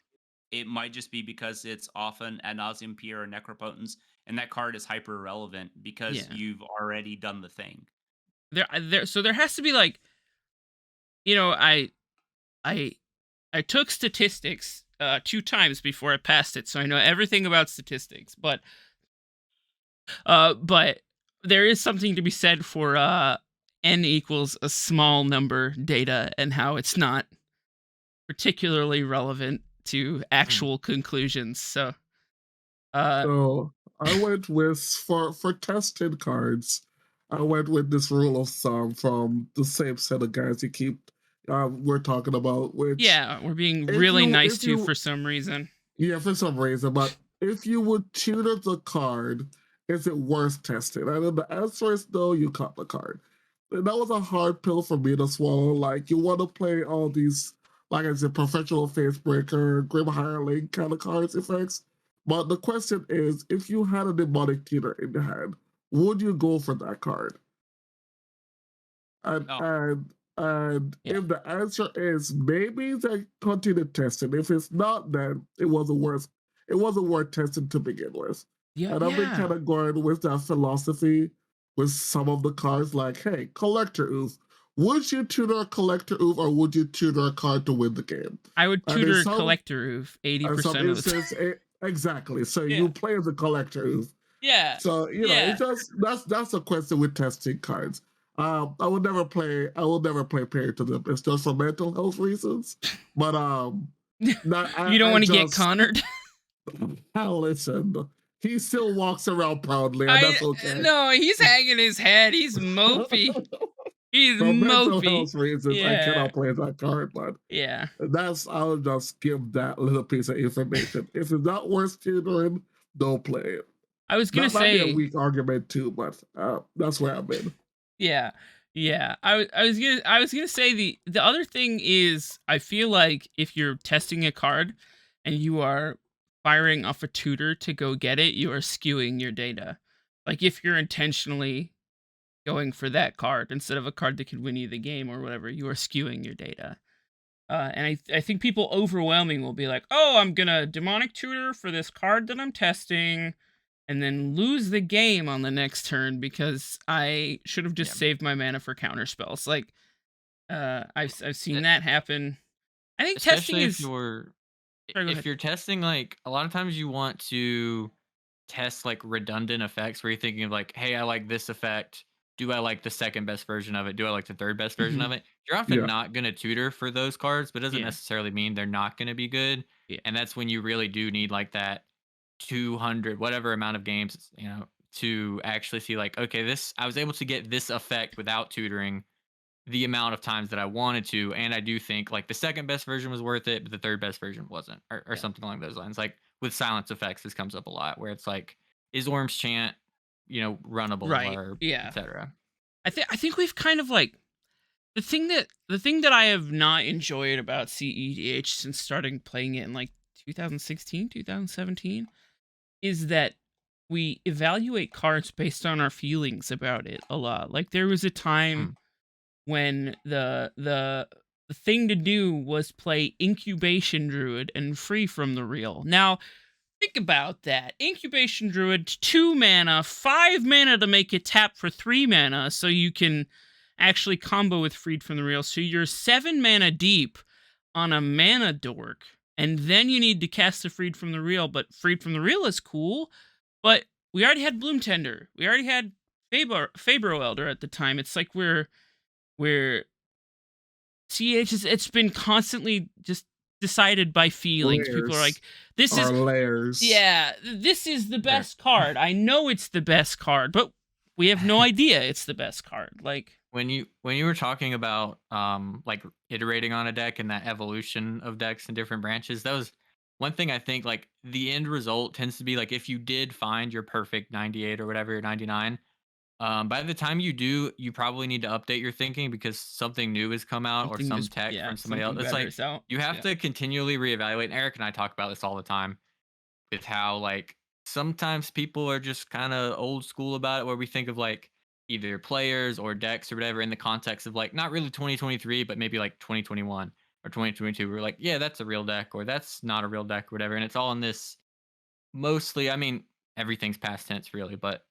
it might just be because it's often Ad nauseam Pierre or Necropotence, and that card is hyper irrelevant because yeah. you've already done the thing. So there has to be like, I took statistics 2 times before I passed it, so I know everything about statistics. But there is something to be said for n equals a small number data and how it's not particularly relevant to actual conclusions. So So I went with for tested cards. I went with this rule of thumb from the same set of guys you keep we're talking about. Which yeah, we're being if really you nice if to you for some reason. yeah, for some reason, but if you would tutor the card, is it worth testing? And then the answer is no. You cut the card. And that was a hard pill for me to swallow. Like you want to play all these, like I said, professional facebreaker, grim hireling kind of cards effects. But the question is, if you had a demonic tutor in your hand, would you go for that card? And Oh, and Yeah. if the answer is maybe, then continue testing. If it's not, then it wasn't worth testing to begin with. Yeah, And I've been yeah. kind of going with that philosophy with some of the cards, like, hey, collector oof. Would you tutor a collector oof, or would you tutor a card to win the game? I would And in tutor some collector oof in some 80% of the time. instances, exactly. So Yeah. you play as a collector oof. Yeah. So Yeah. it's just that's a question with testing cards. I will never play Period to them. It's just for mental health reasons. But You don't want to get cornered. listen. He still walks around proudly, and that's okay. No, he's hanging his head. He's mopey. He's For mental mopey. health reasons, I Yeah. cannot play that card, but Yeah. I'll just give that little piece of information. If it's not worth tutoring, don't play it. I was gonna That might be a say, weak argument too, but that's where I've been. yeah, yeah. I was gonna say the other thing is, I feel like if you're testing a card and you are firing off a tutor to go get it, you are skewing your data. Like if you're intentionally going for that card instead of a card that could win you the game or whatever, you are skewing your data. And I think people overwhelming will be like, oh, I'm gonna demonic tutor for this card that I'm testing, and then lose the game on the next turn because I should have just saved my mana for counter spells. Like, I've seen that happen. I think testing Especially is. Sorry, go if ahead. you're testing, like a lot of times you want to test like redundant effects where you're thinking of like, hey, I like this effect. Do I like the second best version of it? Do I like the third best version of it? You're often Yeah. not going to tutor for those cards, but it doesn't Yeah. necessarily mean they're not going to be good. Yeah. And that's when you really do need like that 200, whatever amount of games, to actually see like, okay, this I was able to get this effect without tutoring the amount of times that I wanted to. And I do think like the second best version was worth it, but the third best version wasn't, or Yeah. something along those lines. Like with silence effects, this comes up a lot where it's like, is Orm's chant, runnable Right. or Yeah. etc. I think we've kind of like the thing that I have not enjoyed about cEDH since starting playing it in like 2016, 2017 is that we evaluate cards based on our feelings about it a lot. Like there was a time when the thing to do was play Incubation Druid and Free from the Real. Now, think about that. Incubation Druid, 2 mana, 5 mana to make it tap for 3 mana, so you can actually combo with Freed from the Real. So you're 7 mana deep on a mana dork, and then you need to cast the Freed from the Real, but Freed from the Real is cool, but we already had Bloom Tender. We already had Fabro Elder at the time. It's like we're CH is it's been constantly just decided by feelings. People are like, this is layers. yeah, this is the best card. I know it's the best card, but we have no idea it's the best card. Like When you were talking about like iterating on a deck and that evolution of decks and different branches, that was one thing I think like the end result tends to be like if you did find your perfect 98 or whatever, your 99, by the time you do, you probably need to update your thinking because something new has come out or something some is tech yeah, from somebody else. something It's better like is out. you have Yeah. to continually reevaluate. And Eric and I talk about this all the time with how like sometimes people are just kind of old school about it, where we think of like either players or decks or whatever in the context of like not really 2023, but maybe like 2021 or 2022. We're like, yeah, that's a real deck or that's not a real deck or whatever. And it's all in this mostly, I mean, everything's past tense really, but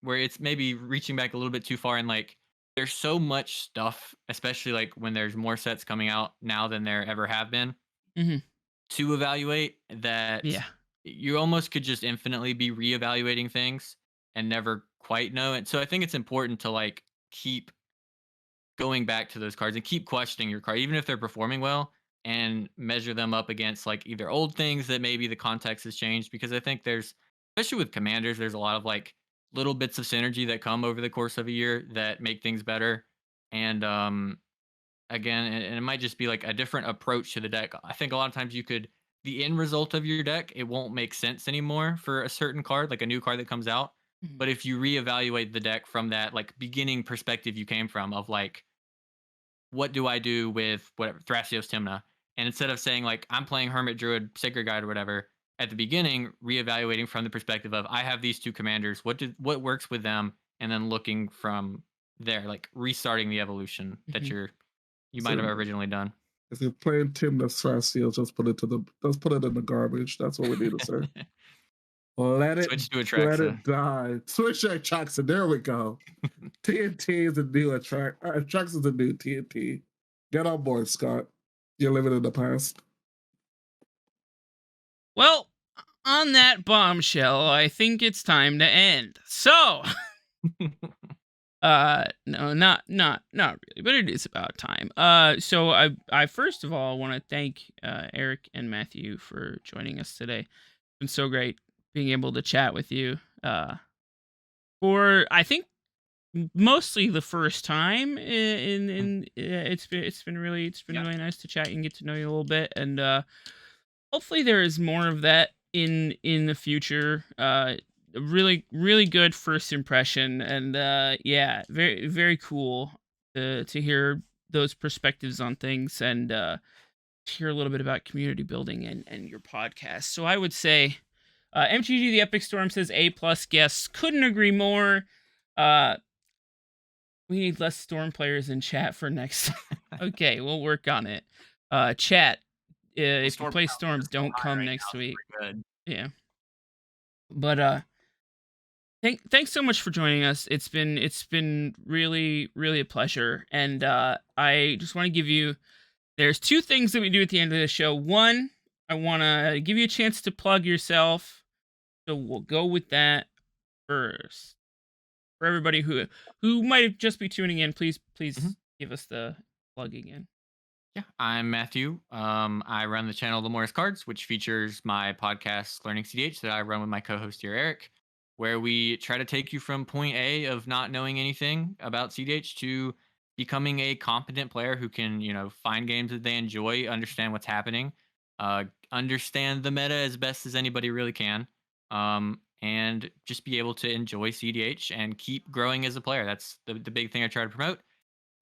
where it's maybe reaching back a little bit too far and like there's so much stuff, especially like when there's more sets coming out now than there ever have been Mhm. to evaluate, that Yeah. you almost could just infinitely be reevaluating things and never quite know it. So I think it's important to like keep going back to those cards and keep questioning your card, even if they're performing well, and measure them up against like either old things that maybe the context has changed. Because I think there's, especially with commanders, there's a lot of like little bits of synergy that come over the course of a year that make things better. And again, and it might just be like a different approach to the deck. I think a lot of times the end result of your deck, it won't make sense anymore for a certain card, like a new card that comes out. Mhm. But if you reevaluate the deck from that like beginning perspective you came from of like, what do I do with whatever Thrasios Timna? And instead of saying like I'm playing Hermit Druid Sacred Guide or whatever, at the beginning, reevaluating from the perspective of I have these two commanders, what works with them, and then looking from there, like restarting the evolution that Mhm. you might have So originally done. if you're playing Tim that's fast steals, just put it in the garbage. That's what we need to say. Switch to Let Atraxa. it die. Switch to Atraxa. There we go. TNT is a new Atraxa is a new TNT. Get on board, Scott. You're living in the past. Well, on that bombshell, I think it's time to end. So, no, not really, but it is about time. So I first of all want to thank Eric and Matthew for joining us today. It's been so great being able to chat with you. For I think mostly the first time it's been really really nice to chat and get to know you a little bit, and hopefully there is more of that in the future. Really good first impression, and yeah, very very cool to hear those perspectives on things, and to hear a little bit about community building and your podcast. So I would say MTG the Epic Storm says A+ guests, couldn't agree more. We need less Storm players in chat for next. Okay, we'll work on it. Chat, if you Storm play count Storm, is so don't high come right next now, it's week. pretty good. Yeah. But thanks so much for joining us. It's been really really a pleasure, and I just want to give you. There's two things that we do at the end of the show. One, I want to give you a chance to plug yourself, so we'll go with that first. For everybody who might just be tuning in, please Mhm. give us the plug again. Yeah, I'm Matthew. I run the channel Lemora's Cards, which features my podcast Learning CDH that I run with my co-host here Eric, where we try to take you from point A of not knowing anything about CDH to becoming a competent player who can, find games that they enjoy, understand what's happening, understand the meta as best as anybody really can, and just be able to enjoy CDH and keep growing as a player. That's the big thing I try to promote.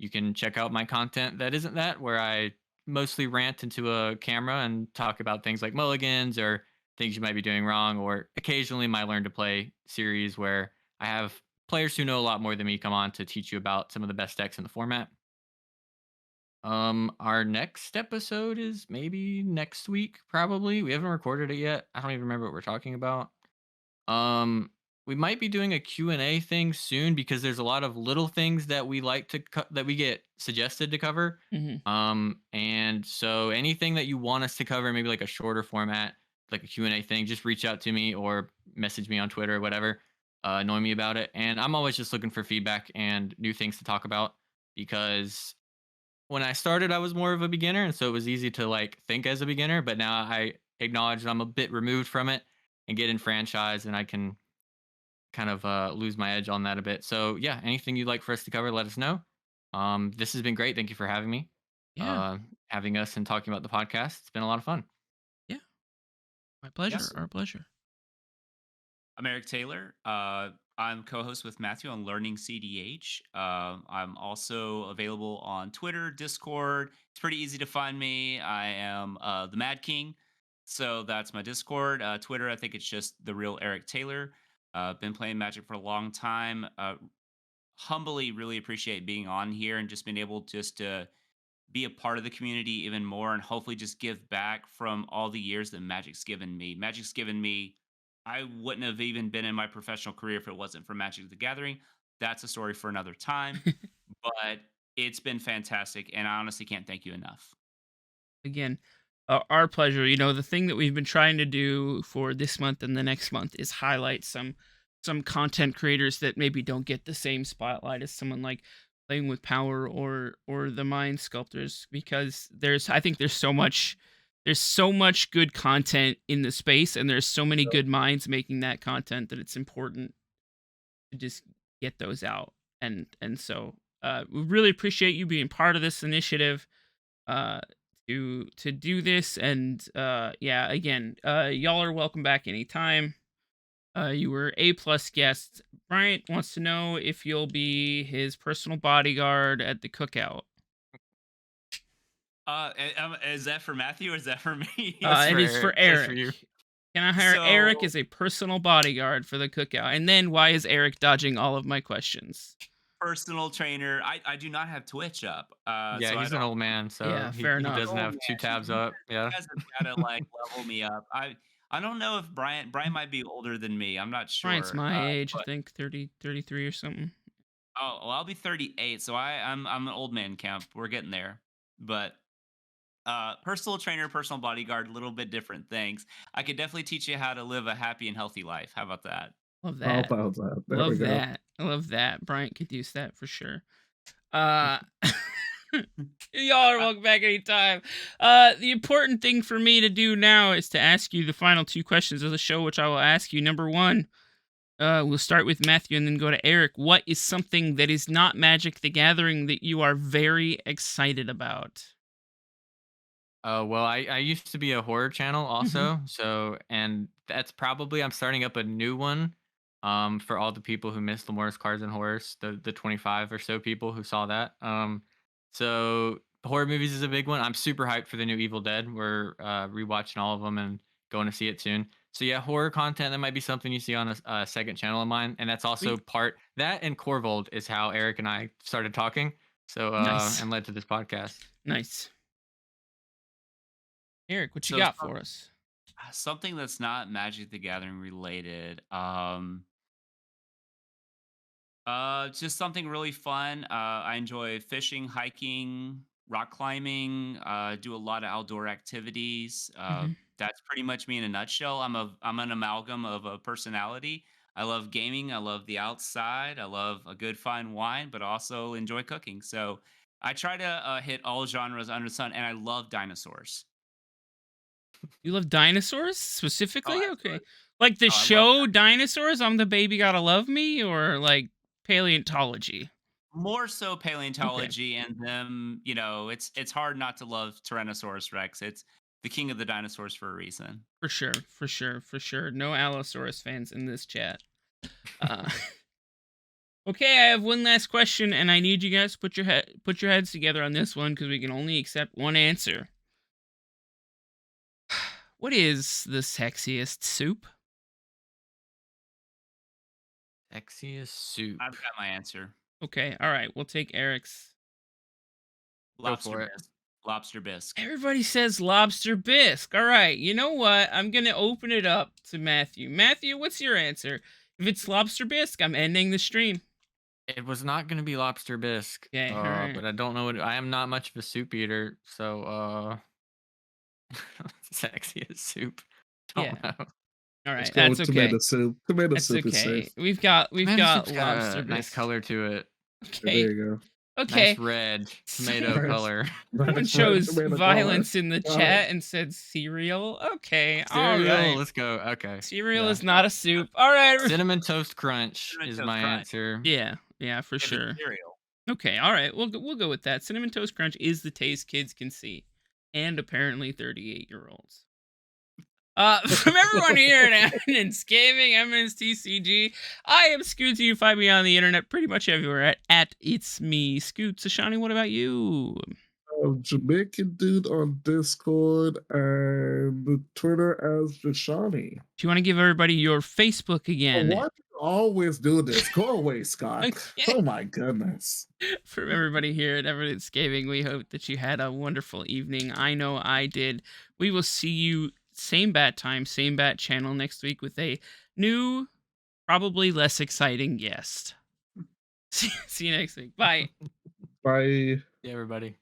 You can check out my content that isn't that, where I mostly rant into a camera and talk about things like mulligans or things you might be doing wrong, or occasionally my Learn to Play series where I have players who know a lot more than me come on to teach you about some of the best decks in the format. Our next episode is maybe next week, probably. We haven't recorded it yet. I don't even remember what we're talking about. Um, we might be doing a Q&A thing soon because there's a lot of little things that we like to that we get suggested to cover. Hmm. And so anything that you want us to cover, maybe like a shorter format, like a Q&A thing, just reach out to me or message me on Twitter or whatever. Annoy me about it. And I'm always just looking for feedback and new things to talk about because when I started, I was more of a beginner, and so it was easy to like think as a beginner. But now I acknowledge that I'm a bit removed from it and get in franchise, and I can kind of lose my edge on that a bit. So yeah, anything you'd like for us to cover, let us know. This has been great. Thank you for having me, Yeah, having us and talking about the podcast. It's been a lot of fun. yeah, my pleasure. Yes. Our pleasure. I'm Eric Taylor. I'm co-host with Matthew on Learning CDH. I'm also available on Twitter, Discord. It's pretty easy to find me. I am the Mad King, so that's my Discord. Twitter, I think it's just the real Eric Taylor. Been playing Magic for a long time. Humbly, really appreciate being on here and just being able just to be a part of the community even more and hopefully just give back from all the years that Magic's given me. Magic's given me, I wouldn't have even been in my professional career if it wasn't for Magic the Gathering. That's a story for another time, but it's been fantastic. And I honestly can't thank you enough. Again, our pleasure. The thing that we've been trying to do for this month and the next month is highlight some content creators that maybe don't get the same spotlight as someone like Playing with Power or the Mind Sculptors, because I think there's so much good content in the space, and there's so many good minds making that content that it's important to just get those out. And so we really appreciate you being part of this initiative, uh to do this. And yeah, again, y'all are welcome back anytime. You were A+ guest. Bryant wants to know if you'll be his personal bodyguard at the cookout. Is that for Matthew or is that for me? That's It for is for Eric. That's for you. Eric. Can I hire Eric So as a personal bodyguard for the cookout? And then why is Eric dodging all of my questions? personal trainer. I do not have Twitch up. Yeah, So I he's an don't. old man, so Yeah, he, fair he enough. doesn't Oh have man, two tabs you up. Yeah. guys have got to like level me up. I don't know if Brian might be older than me. I'm not Bryant's sure. my age, I But think 30, 33 or something. oh well, I'll be 38, so I'm an old man camp. We're getting there. But personal trainer, personal bodyguard, a little bit different things. I could definitely teach you how to live a happy and healthy life. How about that? Love How that. about that? There we Love go. that. I love that. Bryant could use that for sure. Uh Y'all are welcome back anytime. The important thing for me to do now is to ask you the final two questions of the show, which I will ask you. Number one, we'll start with Matthew and then go to Eric. What is something that is not Magic the Gathering that you are very excited about? Well, I used to be a horror channel Hmm. also, so and that's probably I'm starting up a new one. For all the people who missed Lemora's Cards and Horrors, the 25 or so people who saw that. So horror movies is a big one. I'm super hyped for the new Evil Dead. We're rewatching all of them and going to see it soon. So yeah, horror content that might be something you see on a second channel of mine, and that's also Sweet. part that and Corvold is how Eric and I started talking. So Nice. and led to this podcast. Nice. Eric, what you So got for us? something that's not Magic the Gathering related. Just something really fun. I enjoy fishing, hiking, rock climbing. Do a lot of outdoor activities. Hmm. That's pretty much me in a nutshell. I'm an amalgam of a personality. I love gaming. I love the outside. I love a good fine wine, but also enjoy cooking. So I try to hit all genres under the sun, and I love dinosaurs. You love dinosaurs Oh, specifically? Okay. absolutely. Like the Oh, I love show Dinosaurs, I'm the Baby Gotta Love Me, or like paleontology? more so Okay. paleontology and them. It's hard not to love Tyrannosaurus Rex. It's the king of the dinosaurs for a reason. For sure, for sure, for sure. No Allosaurus fans in this chat. Uh, okay, I have one last question, and I need you guys to put your heads together on this one because we can only accept one answer. What is the sexiest soup? Sexiest soup. I've got my answer. Okay, all right, we'll take Eric's. Go Lobster for it. bisque. Lobster bisque. Everybody says lobster bisque. All right, you know what? I'm gonna open it up to Matthew. Matthew, what's your answer? If it's lobster bisque, I'm ending the stream. It was not gonna be lobster bisque. Okay, all right. But I don't know what I am not much of a soup eater, so sexiest soup. Don't know. All Let's right, go that's with okay. tomato soup. Tomato That's soup is okay. safe. We've got Tomato soup's got lobster a nice bisque. color to it. There Okay, you okay. Nice red tomato Nice. color. Someone go. chose Tomato violence in the color. chat and said cereal. Okay, all Cereal. right. Let's go. Okay. Cereal Yeah. is not a soup. All right. Cinnamon toast crunch Cinnamon is Toast my Crunch. answer. Yeah, for If it's sure. cereal. Okay, all right. We'll go with that. Cinnamon Toast Crunch is the taste kids can see, and apparently 38-year-olds. From everyone here at Eminence Gaming, Eminence TCG, I am Scoots. You find me on the internet pretty much everywhere at It's Me Scoots. Ashani, what about you? Jamaican dude on Discord and Twitter as Jashani. Do you want to give everybody your Facebook Oh, again? why do you always do this? Go away, Scott. Okay. Oh my goodness. From everybody here at Eminence Gaming, we hope that you had a wonderful evening. I know I did. We will see you same bat time, same bat channel next week with a new, probably less exciting guest. See you next week. Bye. Bye. Yeah, everybody.